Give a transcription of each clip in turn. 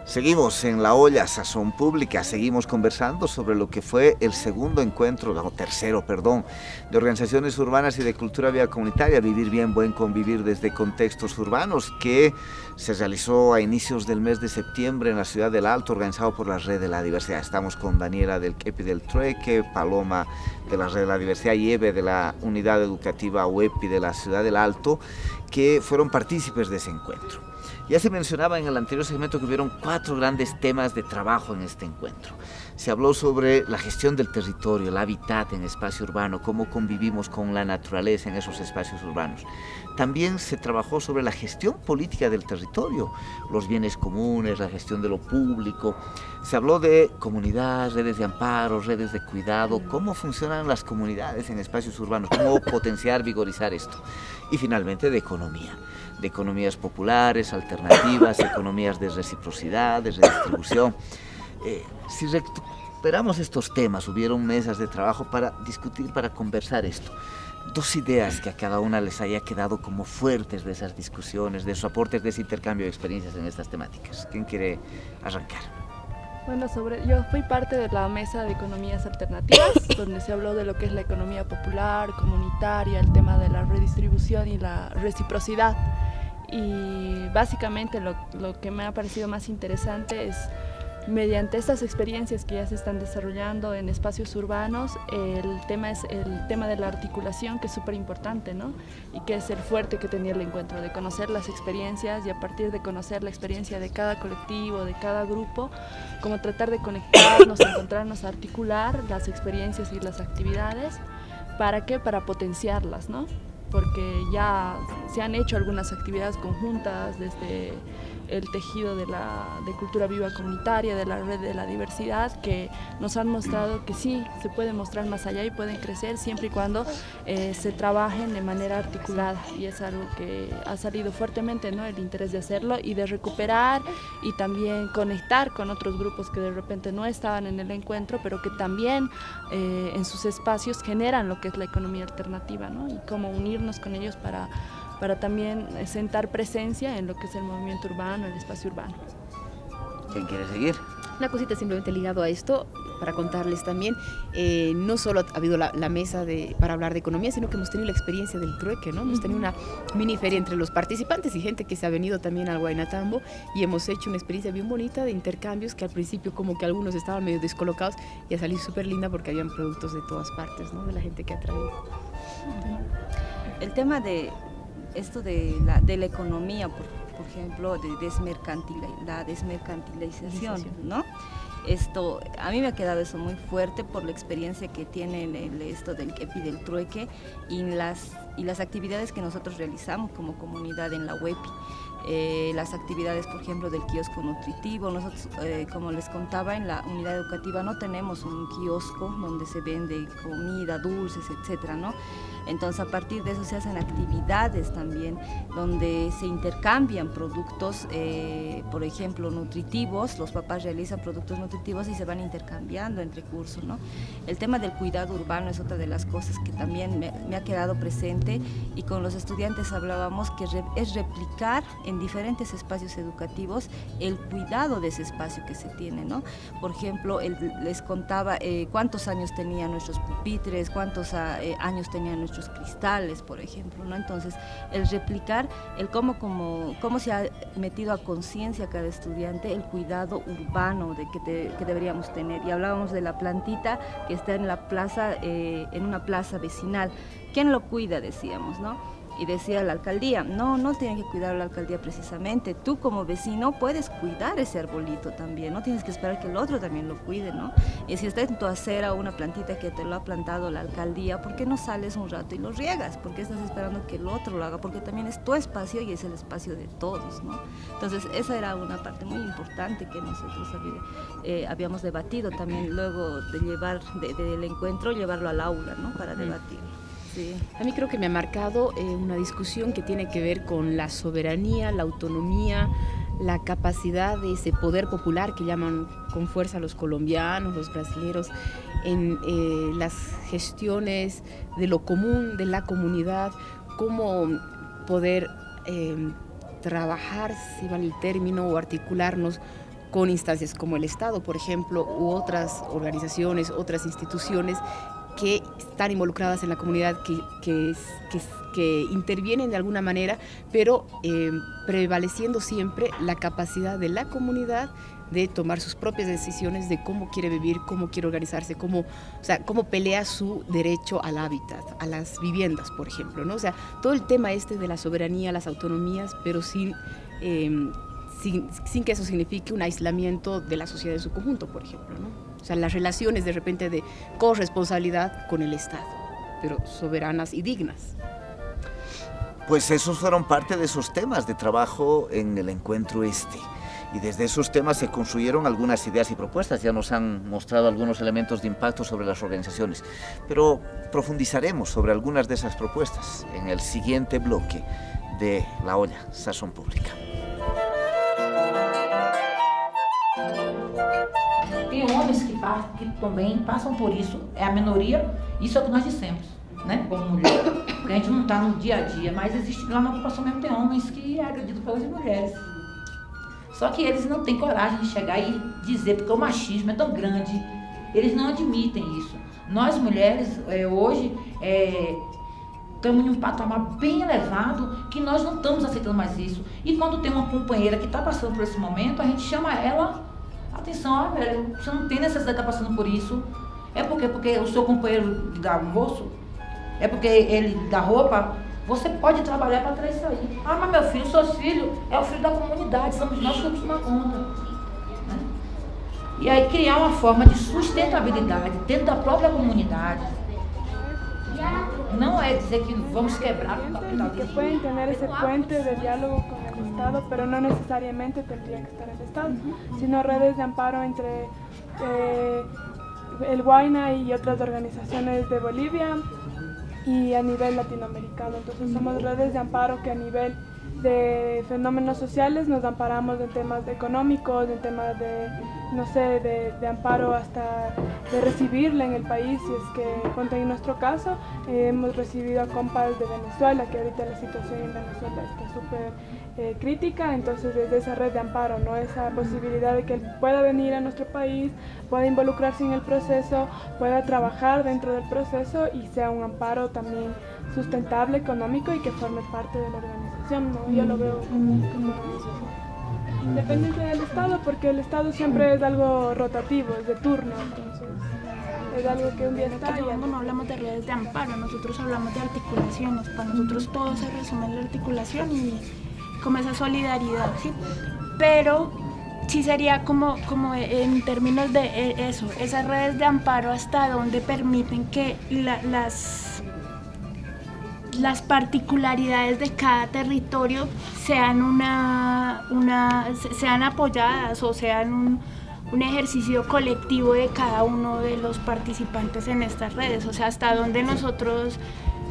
Seguimos en La Olla, Sazón Pública, seguimos conversando sobre lo que fue el segundo encuentro, o tercero, perdón, de organizaciones urbanas y de cultura vía comunitaria, Vivir Bien, Buen Convivir desde Contextos Urbanos, que se realizó a inicios del mes de septiembre en la ciudad del Alto, organizado por la Red de la Diversidad. Estamos con Daniela del EPI del Trueque, Paloma de la Red de la Diversidad y Eve de la Unidad Educativa UEPI de la ciudad del Alto, que fueron partícipes de ese encuentro. Ya se mencionaba en el anterior segmento que hubieron 4 grandes temas de trabajo en este encuentro. Se habló sobre la gestión del territorio, el hábitat en espacio urbano, cómo convivimos con la naturaleza en esos espacios urbanos. También se trabajó sobre la gestión política del territorio, los bienes comunes, la gestión de lo público. Se habló de comunidades, redes de amparo, redes de cuidado, cómo funcionan las comunidades en espacios urbanos, cómo potenciar, vigorizar esto. Y finalmente de economías populares, alternativas, economías de reciprocidad, de redistribución. Si recuperamos estos temas, hubieron mesas de trabajo para discutir, para conversar esto. 2 ideas que a cada una les haya quedado como fuertes de esas discusiones, de esos aportes, de ese intercambio de experiencias en estas temáticas. ¿Quién quiere arrancar? Bueno, yo fui parte de la mesa de economías alternativas, donde se habló de lo que es la economía popular, comunitaria, el tema de la redistribución y la reciprocidad. Y básicamente lo que me ha parecido más interesante es, mediante estas experiencias que ya se están desarrollando en espacios urbanos, el tema es el tema de la articulación, que es súper importante, ¿no? Y que es el fuerte que tenía el encuentro, de conocer las experiencias y a partir de conocer la experiencia de cada colectivo, de cada grupo, como tratar de conectarnos, encontrarnos, articular las experiencias y las actividades. ¿Para qué? Para potenciarlas, ¿no? Porque ya se han hecho algunas actividades conjuntas desde el tejido de cultura viva comunitaria, de la red de la diversidad, que nos han mostrado que sí, se puede mostrar más allá y pueden crecer siempre y cuando se trabajen de manera articulada, y es algo que ha salido fuertemente, ¿no? El interés de hacerlo y de recuperar y también conectar con otros grupos que de repente no estaban en el encuentro, pero que también en sus espacios generan lo que es la economía alternativa, ¿no? Y cómo unirnos con ellos para también sentar presencia en lo que es el movimiento urbano, el espacio urbano. ¿Quién quiere seguir? Una cosita simplemente ligado a esto, para contarles también, no solo ha habido la mesa para hablar de economía, sino que hemos tenido la experiencia del trueque, ¿no? Hemos tenido una mini feria entre los participantes y gente que se ha venido también al Guaynatambo, y hemos hecho una experiencia bien bonita de intercambios que al principio como que algunos estaban medio descolocados, y ha salido súper linda porque habían productos de todas partes, ¿no? De la gente que ha traído. El tema de esto de la economía, por ejemplo, de la desmercantilización, ¿no? Esto, a mí me ha quedado eso muy fuerte por la experiencia que tienen esto del EPI del Trueque y las actividades que nosotros realizamos como comunidad en la UEPI. Las actividades, por ejemplo, del kiosco nutritivo. Nosotros, como les contaba, en la unidad educativa no tenemos un kiosco donde se vende comida, dulces, etcétera, ¿no? Entonces, a partir de eso se hacen actividades también donde se intercambian productos, por ejemplo, nutritivos. Los papás realizan productos nutritivos y se van intercambiando entre cursos, ¿no? El tema del cuidado urbano es otra de las cosas que también me ha quedado presente, y con los estudiantes hablábamos que es replicar en diferentes espacios educativos el cuidado de ese espacio que se tiene, ¿no? Por ejemplo, les contaba cuántos años tenían nuestros pupitres, cuántos años tenían nuestros cristales, por ejemplo, ¿no? Entonces, el replicar, el cómo se ha metido a conciencia cada estudiante el cuidado urbano que deberíamos tener. Y hablábamos de la plantita que está en la plaza, en una plaza vecinal. ¿Quién lo cuida? Decíamos, ¿no? Y decía la alcaldía, no tiene que cuidar la alcaldía precisamente, tú como vecino puedes cuidar ese arbolito también, no tienes que esperar que el otro también lo cuide, ¿no? Y si está en tu acera una plantita que te lo ha plantado la alcaldía, ¿por qué no sales un rato y lo riegas? ¿Por qué estás esperando que el otro lo haga? Porque también es tu espacio y es el espacio de todos, ¿no? Entonces esa era una parte muy importante que nosotros habíamos debatido también luego de del encuentro, llevarlo al aula, ¿no? Para debatir. Sí. A mí creo que me ha marcado una discusión que tiene que ver con la soberanía, la autonomía, la capacidad de ese poder popular que llaman con fuerza los colombianos, los brasileños, en las gestiones de lo común, de la comunidad, cómo poder trabajar, si vale el término, o articularnos con instancias como el Estado, por ejemplo, u otras organizaciones, otras instituciones que están involucradas en la comunidad, que intervienen de alguna manera, pero prevaleciendo siempre la capacidad de la comunidad de tomar sus propias decisiones de cómo quiere vivir, cómo quiere organizarse, cómo pelea su derecho al hábitat, a las viviendas, por ejemplo, ¿no? O sea, todo el tema de la soberanía, las autonomías, pero sin que eso signifique un aislamiento de la sociedad en su conjunto, por ejemplo, ¿no? O sea, las relaciones de repente de corresponsabilidad con el Estado, pero soberanas y dignas. Pues esos fueron parte de esos temas de trabajo en el encuentro y desde esos temas se construyeron algunas ideas y propuestas. Ya nos han mostrado algunos elementos de impacto sobre las organizaciones, pero profundizaremos sobre algunas de esas propuestas en el siguiente bloque de La Olla, Sazón Pública. Tem homens que também passam por isso, é a minoria, isso é o que nós dissemos, né, como mulher, porque a gente não está no dia a dia, mas existe lá na ocupação mesmo, tem homens que é agredido pelas mulheres. Só que eles não têm coragem de chegar e dizer, porque o machismo é tão grande, eles não admitem isso. Nós mulheres, hoje, estamos em um patamar bem elevado, que nós não estamos aceitando mais isso. E quando tem uma companheira que está passando por esse momento, a gente chama ela, atenção, velho, você não tem necessidade de estar passando por isso. É porque o seu companheiro dá almoço, é porque ele dá roupa, você pode trabalhar para trazer isso aí. Ah, mas meu filho, seu filho é o filho da comunidade, somos nós que vamos tomar conta. Né? E aí criar uma forma de sustentabilidade dentro da própria comunidade. No es decir que vamos a quebrar el capitalismo. Que pueden tener ese puente de diálogo con el Estado, pero no necesariamente tendría que estar el Estado, sino redes de amparo entre el Huayna y otras organizaciones de Bolivia y a nivel latinoamericano. Entonces somos redes de amparo que a nivel de fenómenos sociales nos amparamos en temas económicos, en temas de, no sé, de amparo hasta de recibirle en el país, si es que, ponte en nuestro caso, hemos recibido a compas de Venezuela, que ahorita la situación en Venezuela está súper crítica, entonces desde esa red de amparo, ¿no? Esa posibilidad de que él pueda venir a nuestro país, pueda involucrarse en el proceso, pueda trabajar dentro del proceso y sea un amparo también sustentable, económico y que forme parte de la organización, ¿no? Yo lo veo como independiente del Estado, porque el Estado siempre es algo rotativo, es de turno, entonces es algo que un día está y cuando no hablamos de redes de amparo, nosotros hablamos de articulaciones, para nosotros todo se resume en la articulación y como esa solidaridad, ¿sí? Pero sí sería como en términos de eso, esas redes de amparo hasta donde permiten que las particularidades de cada territorio sean sean apoyadas o sean un ejercicio colectivo de cada uno de los participantes en estas redes, o sea, hasta donde nosotros,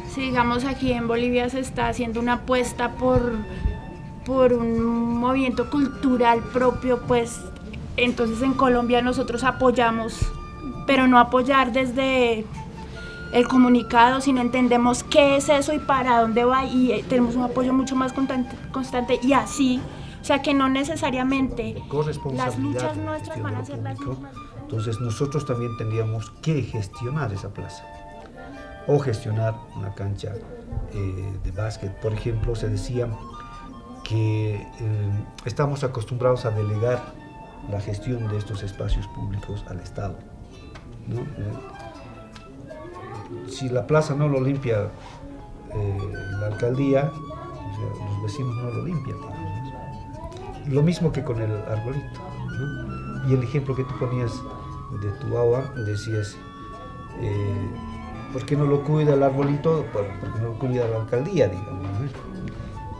si digamos aquí en Bolivia se está haciendo una apuesta por un movimiento cultural propio, pues entonces en Colombia nosotros apoyamos, pero no apoyar desde el comunicado, sino entendemos qué es eso y para dónde va y tenemos un apoyo mucho más constante y así, o sea que no necesariamente las luchas nuestras van a ser las mismas. Entonces nosotros también tendríamos que gestionar esa plaza o gestionar una cancha de básquet. Por ejemplo, se decía que estamos acostumbrados a delegar la gestión de estos espacios públicos al Estado, ¿no? Si la plaza no lo limpia la alcaldía, o sea, los vecinos no lo limpian. Lo mismo que con el arbolito, ¿no? Y el ejemplo que tú ponías de tu agua, decías, ¿por qué no lo cuida el arbolito? Porque no lo cuida la alcaldía, digamos, ¿no?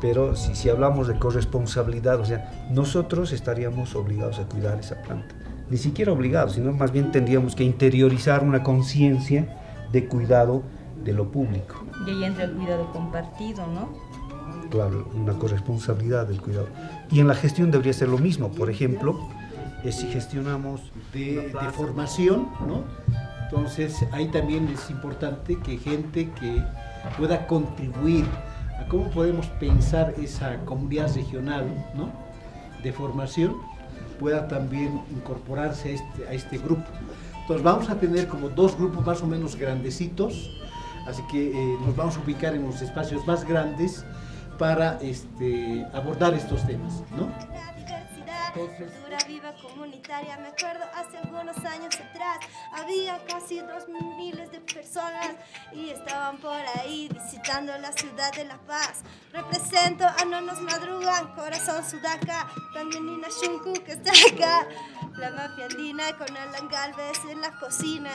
Pero si hablamos de corresponsabilidad, o sea, nosotros estaríamos obligados a cuidar esa planta. Ni siquiera obligados, sino más bien tendríamos que interiorizar una conciencia de cuidado de lo público. Y ahí entra el cuidado compartido, ¿no? Claro, una corresponsabilidad del cuidado. Y en la gestión debería ser lo mismo. Por ejemplo, si gestionamos de formación, ¿no? Entonces ahí también es importante que gente que pueda contribuir a cómo podemos pensar esa comunidad regional, ¿no?, de formación pueda también incorporarse a este grupo. Entonces vamos a tener como 2 grupos más o menos grandecitos, así que nos vamos a ubicar en los espacios más grandes para abordar estos temas, ¿no? Cultura viva comunitaria, me acuerdo hace algunos años atrás, había casi 2.000 de personas y estaban por ahí visitando la ciudad de La Paz. Represento a No Nos Madrugan, Corazón Sudaca, también Nina Shunku que está acá, la mafia andina con Alan Galvez en la cocina.